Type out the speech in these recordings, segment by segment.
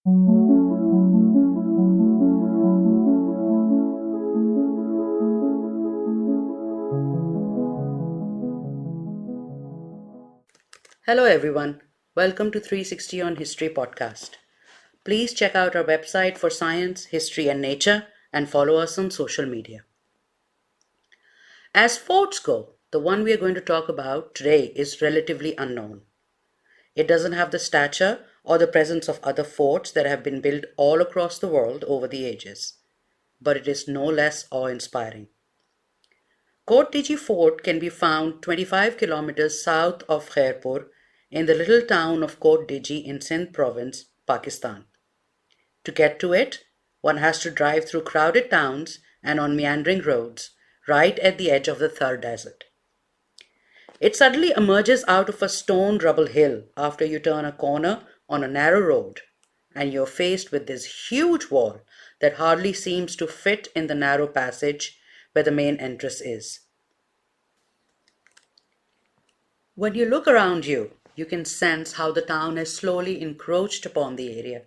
Hello, everyone. Welcome to 360 on History podcast. Please check out our website for science, history, and nature, and follow us on social media. As forts go, the one we are going to talk about today is relatively unknown. It doesn't have the stature or the presence of other forts that have been built all across the world over the ages, but it is no less awe inspiring. Kot Diji Fort can be found 25 kilometers south of Khairpur in the little town of Kot Diji in Sindh province, Pakistan. To get to it, one has to drive through crowded towns and on meandering roads right at the edge of the Thar Desert. It suddenly emerges out of a stone rubble hill after you turn a corner on a narrow road, and you're faced with this huge wall that hardly seems to fit in the narrow passage where the main entrance is. When you look around you, you can sense how the town has slowly encroached upon the area,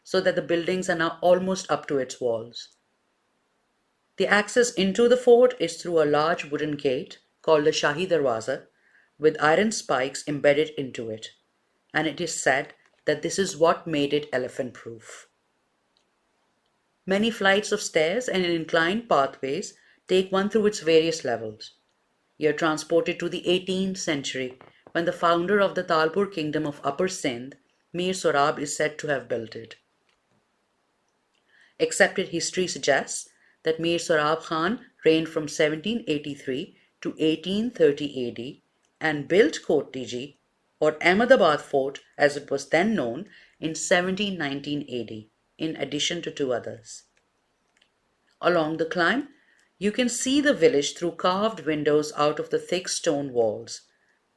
so that the buildings are now almost up to its walls. The access into the fort is through a large wooden gate called the Shahi Darwaza, with iron spikes embedded into it, and it is said that this is what made it elephant proof. Many flights of stairs and inclined pathways take one through its various levels. You are transported to the 18th century when the founder of the Talpur kingdom of Upper Sindh, Mir Sorab, is said to have built it. Accepted history suggests that Mir Sorab Khan reigned from 1783 to 1830 AD and built Kot Diji, or Ahmedabad Fort as it was then known, in 1719 AD, in addition to two others. Along the climb, you can see the village through carved windows out of the thick stone walls,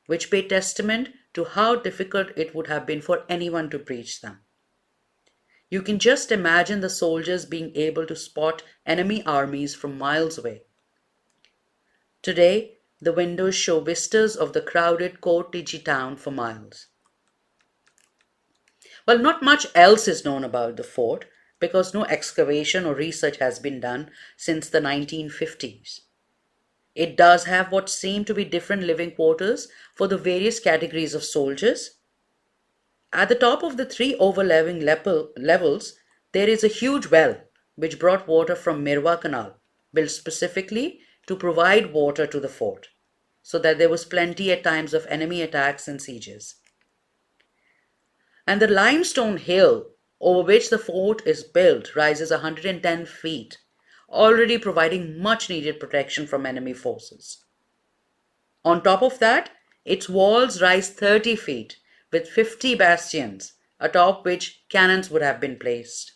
which pay testament to how difficult it would have been for anyone to breach them. You can just imagine the soldiers being able to spot enemy armies from miles away. Today, the windows show vistas of the crowded Kot Diji town for miles. Well, not much else is known about the fort because no excavation or research has been done since the 1950s. It does have what seem to be different living quarters for the various categories of soldiers. At the top of the three overlapping levels, there is a huge well which brought water from Mirwa Canal, built specifically to provide water to the fort, so that there was plenty at times of enemy attacks and sieges. And the limestone hill over which the fort is built rises 110 feet, already providing much needed protection from enemy forces. On top of that, its walls rise 30 feet with 50 bastions atop which cannons would have been placed.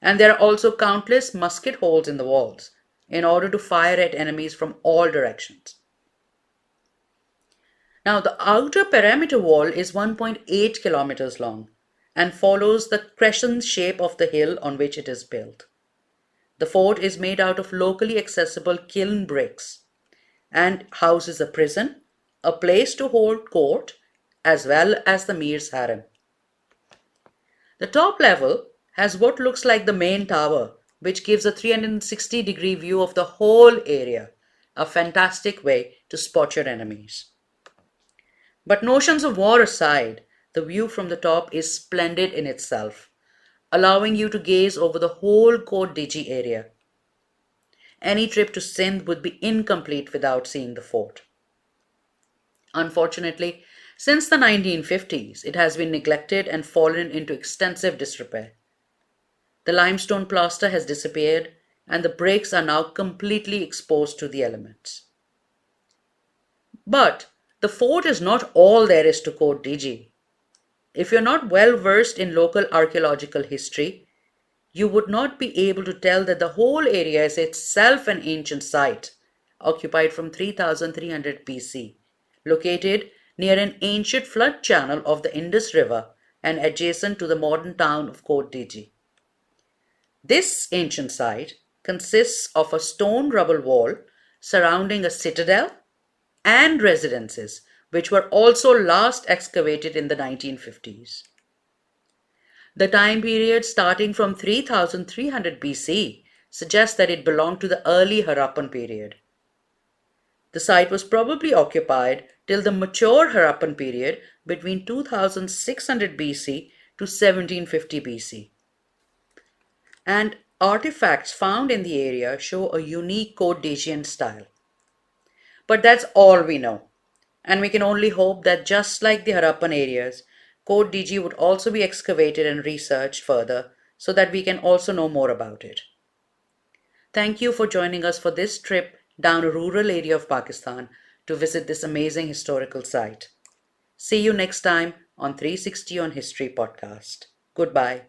And there are also countless musket holes in the walls in order to fire at enemies from all directions. Now, the outer perimeter wall is 1.8 kilometers long and follows the crescent shape of the hill on which it is built. The fort is made out of locally accessible kiln bricks and houses a prison, a place to hold court, as well as the Mir's harem. The top level has what looks like the main tower, which gives a 360-degree view of the whole area, a fantastic way to spot your enemies. But notions of war aside, the view from the top is splendid in itself, allowing you to gaze over the whole Kot Diji area. Any trip to Sindh would be incomplete without seeing the fort. Unfortunately, since the 1950s, it has been neglected and fallen into extensive disrepair. The limestone plaster has disappeared, and the bricks are now completely exposed to the elements. But the fort is not all there is to Kot Diji. If you're not well versed in local archaeological history, you would not be able to tell that the whole area is itself an ancient site, occupied from 3300 BC, located near an ancient flood channel of the Indus River and adjacent to the modern town of Kot Diji. This ancient site consists of a stone rubble wall surrounding a citadel and residences, which were also last excavated in the 1950s. The time period starting from 3300 BC suggests that it belonged to the early Harappan period. The site was probably occupied till the mature Harappan period between 2600 BC to 1750 BC. And artifacts found in the area show a unique Kot Diji style. But that's all we know. And we can only hope that just like the Harappan areas, Kot Diji would also be excavated and researched further so that we can also know more about it. Thank you for joining us for this trip down a rural area of Pakistan to visit this amazing historical site. See you next time on 360 on History podcast. Goodbye.